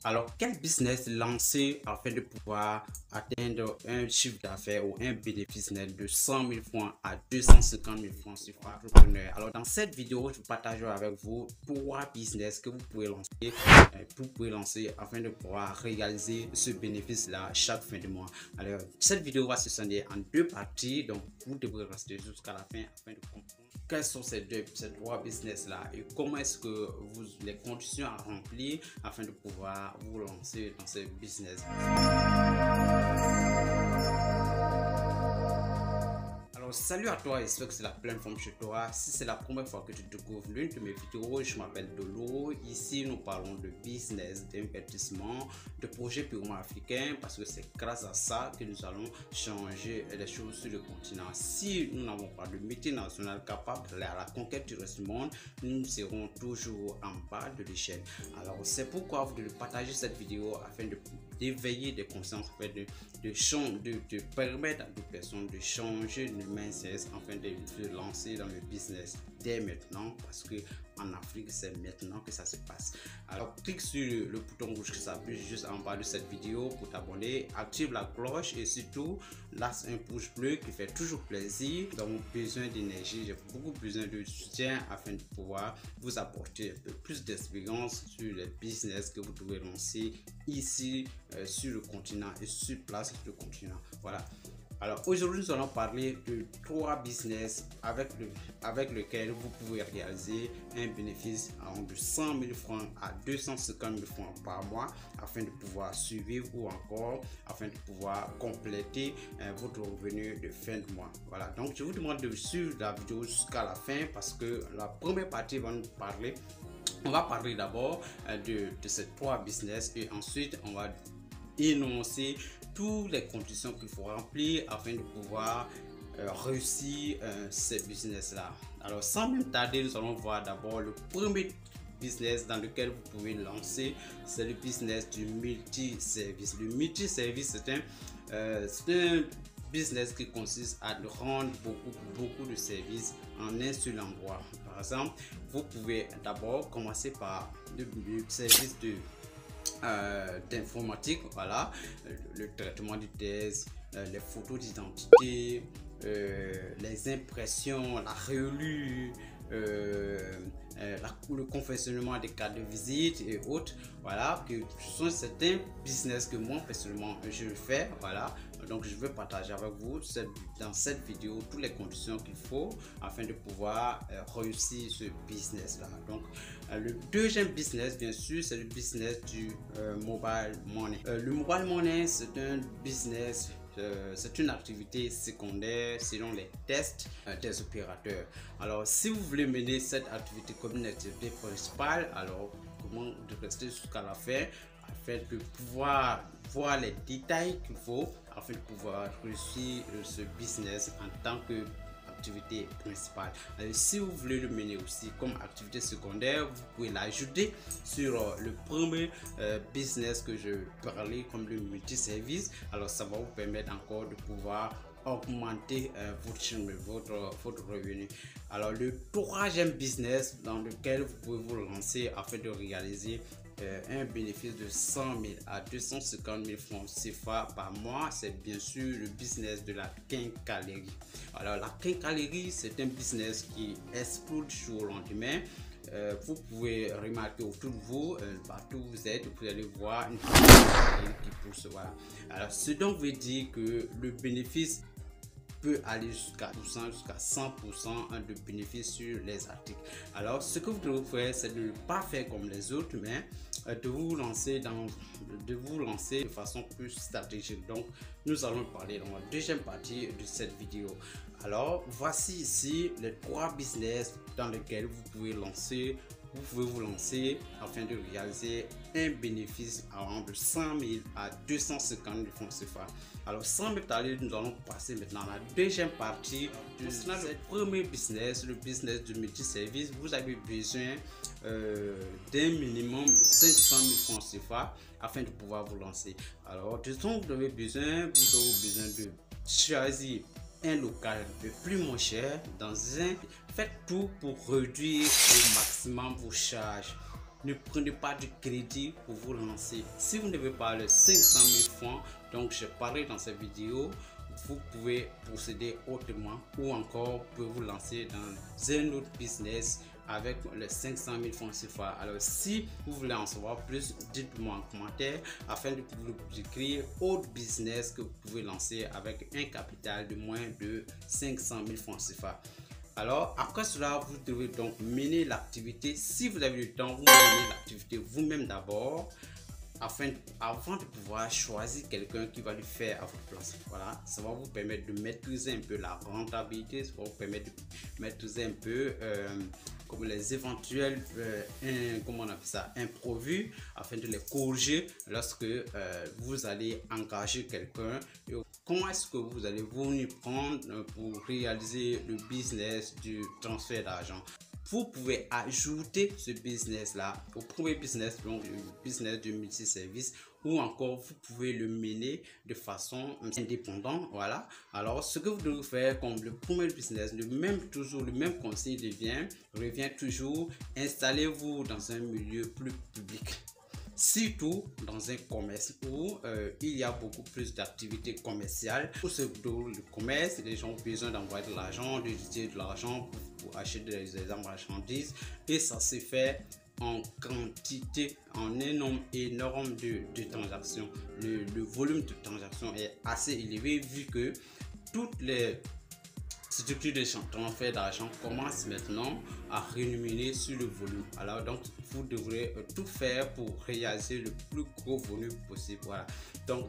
Alors, quel business lancer afin de pouvoir atteindre un chiffre d'affaires ou un bénéfice net de 100 000 francs à 250 000 francs sur entrepreneur? Alors, dans cette vidéo, je partagerai avec vous trois business que vous pouvez lancer afin de pouvoir réaliser ce bénéfice-là chaque fin de mois. Alors, cette vidéo va se scinder en deux parties, donc vous devrez rester jusqu'à la fin afin de comprendre quels sont ces trois business-là et comment est-ce que les conditions à remplir afin de pouvoir vous lancer dans ce business. Salut à toi, j'espère que c'est la pleine forme chez toi. Si c'est la première fois que tu découvres l'une de mes vidéos, je m'appelle Dolo. Ici, nous parlons de business, d'investissement, de projets purement africains parce que c'est grâce à ça que nous allons changer les choses sur le continent. Si nous n'avons pas de multinationales capables d'aller à la conquête du reste du monde, nous serons toujours en bas de l'échelle. Alors, c'est pourquoi vous devez partager cette vidéo afin d'éveiller des consciences, de permettre à d'autres personnes de changer de mindset afin de se lancer dans le business dès maintenant, parce que en Afrique c'est maintenant que ça se passe. Alors clique sur le bouton rouge qui s'affiche juste en bas de cette vidéo pour t'abonner, active la cloche et surtout lâche un pouce bleu qui fait toujours plaisir. Nous avons besoin d'énergie, j'ai beaucoup besoin de soutien afin de pouvoir vous apporter un peu plus d'expérience sur les business que vous devez lancer ici sur le continent et sur place sur le continent. Voilà. Alors aujourd'hui nous allons parler de trois business avec lesquels vous pouvez réaliser un bénéfice de 100 000 francs à 250 000 francs par mois afin de pouvoir survivre ou encore afin de pouvoir compléter votre revenu de fin de mois. Voilà, donc je vous demande de suivre la vidéo jusqu'à la fin parce que la première partie va nous parler. On va parler d'abord de ces trois business et ensuite on va énoncer toutes les conditions qu'il faut remplir afin de pouvoir réussir ces business là. Alors sans même tarder, nous allons voir d'abord le premier business dans lequel vous pouvez lancer, c'est le business du multi-service. Le multi-service c'est un business qui consiste à rendre beaucoup de services en un seul endroit. Par exemple, vous pouvez d'abord commencer par le service d'informatique, voilà, le traitement du test, les photos d'identité, les impressions, la relue, le confectionnement des cartes de visite et autres. Voilà, que ce sont certains business que moi personnellement je le fais. Voilà, donc je veux partager avec vous dans cette vidéo toutes les conditions qu'il faut afin de pouvoir réussir ce business là. Donc le deuxième business, bien sûr, c'est le business du mobile money. Le mobile money, c'est un business, c'est une activité secondaire selon les tests des opérateurs. Alors si vous voulez mener cette activité comme une activité principale, alors comment de rester jusqu'à la fin afin de pouvoir voir les détails qu'il faut afin de pouvoir réussir ce business en tant que activité principale. Alors, si vous voulez le mener aussi comme activité secondaire, vous pouvez l'ajouter sur le premier business que je parlais comme le multi-service. Alors ça va vous permettre encore de pouvoir augmenter votre revenu. Alors le troisième business dans lequel vous pouvez vous lancer afin de réaliser un bénéfice de 100 000 à 250 000 francs CFA par mois, c'est bien sûr le business de la quincaillerie. Alors la quincaillerie, c'est un business qui explose du jour au lendemain. Vous pouvez remarquer autour de vous, partout où vous êtes, vous allez voir une quincaillerie qui pousse. Voilà. Alors ce donc veut dire que le bénéfice peut aller jusqu'à 100% de bénéfices sur les articles. Alors ce que vous devez faire, c'est de ne pas faire comme les autres, mais de vous lancer de façon plus stratégique. Donc nous allons parler dans la deuxième partie de cette vidéo. Alors voici ici les trois business dans lesquels vous pouvez vous lancer afin de réaliser un bénéfice de 100 000 à 250 000 francs CFA. Alors sans me tarder, nous allons passer maintenant à la deuxième partie de le premier business, le business de multi-service. Vous avez besoin d'un minimum de 500 000 francs CFA afin de pouvoir vous lancer. Alors de ce dont vous avez besoin, de choisir un local le plus moins cher faites tout pour réduire au maximum vos charges. ne prenez pas de crédit pour vous lancer. Si vous n'avez pas les 500 000 francs, donc j'ai parlé dans cette vidéo, vous pouvez procéder autrement ou encore vous pouvez vous lancer dans un autre business avec les 500 000 francs CFA. Alors si vous voulez en savoir plus, dites-moi en commentaire afin de vous décrire autre business que vous pouvez lancer avec un capital de moins de 500 000 francs CFA. Alors après cela, vous devez donc mener l'activité. Si vous avez le temps, vous menez l'activité vous-même d'abord, avant de pouvoir choisir quelqu'un qui va le faire à votre place. Voilà, ça va vous permettre de maîtriser un peu la rentabilité, ça va vous permettre de maîtriser un peu comme les éventuels comment on appelle ça, imprévus, afin de les corriger lorsque vous allez engager quelqu'un. Comment est-ce que vous allez vous y prendre pour réaliser le business du transfert d'argent? Vous pouvez ajouter ce business là au premier business, donc le business de multiservice, ou encore vous pouvez le mener de façon indépendante. Voilà, alors ce que vous devez faire comme le premier business, toujours le même conseil revient toujours: installez-vous dans un milieu plus public, surtout dans un commerce où il y a beaucoup plus d'activités commerciales. Pour ce le commerce, les gens ont besoin d'envoyer de l'argent, d'utiliser de l'argent pour acheter des marchandises, et ça se fait en quantité, en un nombre énorme de transactions. Le volume de transactions est assez élevé vu que toutes les structures de transfert d'argent commencent maintenant à rémunérer sur le volume. Alors donc vous devrez tout faire pour réaliser le plus gros volume possible. Voilà, donc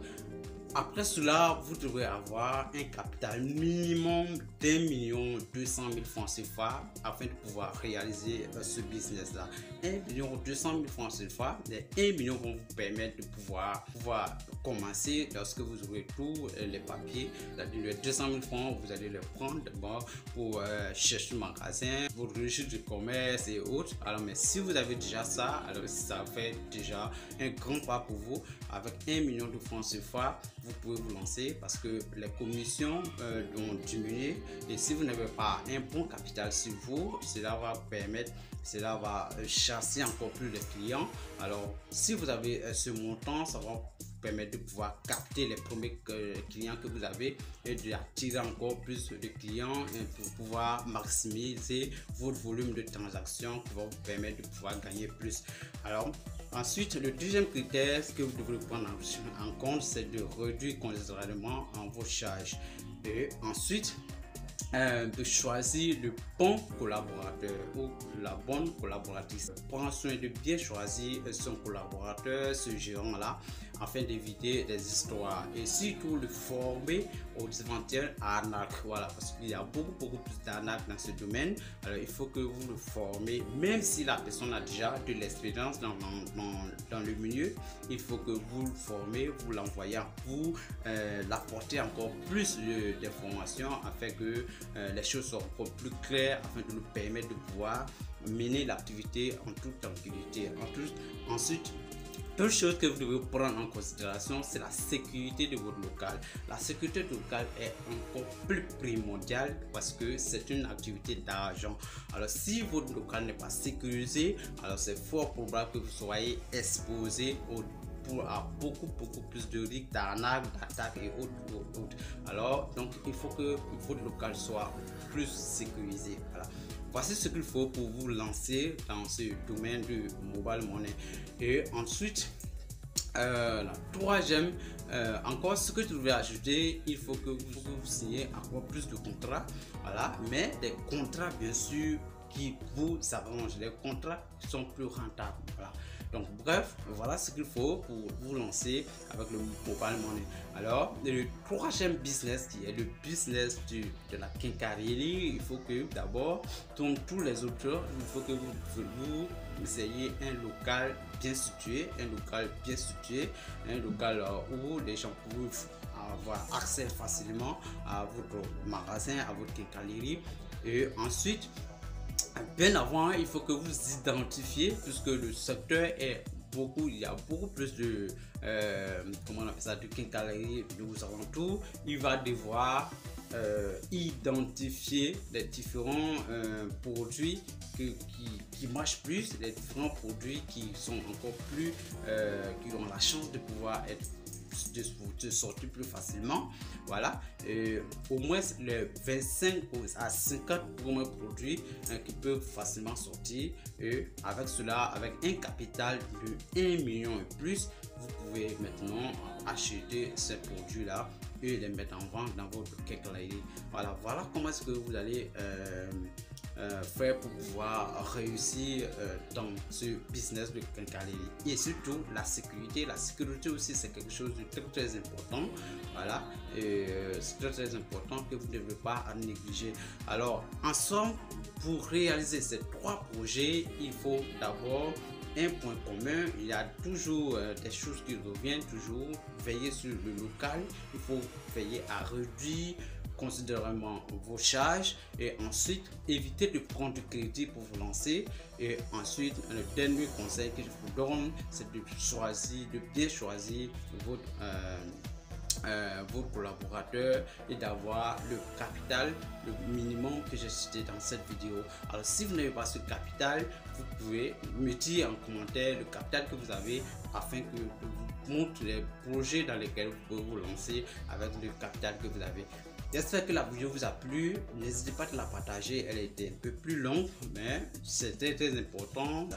après cela, vous devrez avoir un capital minimum d'1 200 000 francs CFA afin de pouvoir réaliser ce business là. 1 200 000 francs CFA, les 1 million vont vous permettre de pouvoir commencer lorsque vous aurez tous les papiers. Les 200 000 francs, vous allez les prendre d'abord pour chercher un magasin, votre registre de commerce et autres. Alors mais si vous avez déjà ça, alors ça fait déjà un grand pas pour vous. Avec 1 million de francs CFA, vous pouvez vous lancer parce que les commissions vont diminuer, et si vous n'avez pas un bon capital sur vous, cela va chasser encore plus les clients. Alors si vous avez ce montant, ça va vous permettre de pouvoir capter les premiers clients que vous avez et d'attirer encore plus de clients pour pouvoir maximiser votre volume de transactions qui va vous permettre de pouvoir gagner plus. Alors ensuite, le deuxième critère que vous devrez prendre en compte, c'est de réduire considérablement vos charges, et ensuite de choisir le bon collaborateur ou la bonne collaboratrice. Prendre soin de bien choisir son collaborateur, ce gérant là, afin d'éviter des histoires, et surtout le former aux éventuelles arnaques. Voilà, parce qu'il y a beaucoup plus d'arnaques dans ce domaine. Alors il faut que vous le formez, même si la personne a déjà de l'expérience dans le milieu, il faut que vous le formez, vous l'envoyez, vous l'apportez encore plus d'informations afin que les choses soient encore plus claires, afin de nous permettre de pouvoir mener l'activité en toute tranquillité. Ensuite, une chose que vous devez prendre en considération, c'est la sécurité de votre local. La sécurité locale est encore plus primordiale parce que c'est une activité d'argent. Alors si votre local n'est pas sécurisé, alors c'est fort probable que vous soyez exposé à beaucoup plus de risques d'arnaque, d'attaque et autres. Alors donc il faut que votre local soit plus sécurisé. Voilà. Voici ce qu'il faut pour vous lancer dans ce domaine de mobile money. Et ensuite, la troisième, encore ce que je voulais ajouter, il faut que vous signiez encore plus de contrats. Voilà, mais des contrats bien sûr qui vous arrangent, les contrats qui sont plus rentables. Voilà. Donc bref, voilà ce qu'il faut pour vous lancer avec le mobile money. Alors le troisième business, qui est le business de la quincaillerie, il faut que d'abord, comme tous les autres, il faut que vous ayez un local bien situé, un local où les gens peuvent avoir accès facilement à votre magasin, à votre quincaillerie. Et ensuite, bien avant, il faut que vous identifiez, puisque le secteur est il y a beaucoup plus de comment on appelle ça, de quincaillerie de vos alentours. Il va devoir identifier les différents produits qui marchent plus, les différents produits qui sont encore plus qui ont la chance de pouvoir être de sortir plus facilement. Voilà, au moins les 25 à 50 premiers produits qui peuvent facilement sortir, et avec cela, avec un capital de 1 million et plus, vous pouvez maintenant acheter ces produits là et les mettre en vente dans votre quincaillerie. Voilà comment est-ce que vous allez faire pour pouvoir réussir dans ce business de quincaillerie. Et surtout la sécurité aussi, c'est quelque chose de très important. Voilà, c'est très important que vous ne devez pas négliger. Alors en somme, pour réaliser ces 3 projets, il faut d'abord un point commun. Il y a toujours des choses qui reviennent, toujours veiller sur le local. Il faut veiller à réduire considérablement vos charges, et ensuite éviter de prendre du crédit pour vous lancer. Et ensuite, le dernier conseil que je vous donne, c'est de bien choisir votre collaborateur et d'avoir le capital, le minimum que j'ai cité dans cette vidéo. Alors si vous n'avez pas ce capital, vous pouvez me dire en commentaire le capital que vous avez, afin que je vous montre les projets dans lesquels vous pouvez vous lancer avec le capital que vous avez. J'espère que la vidéo vous a plu. N'hésitez pas à la partager. Elle était un peu plus longue, mais c'était très important.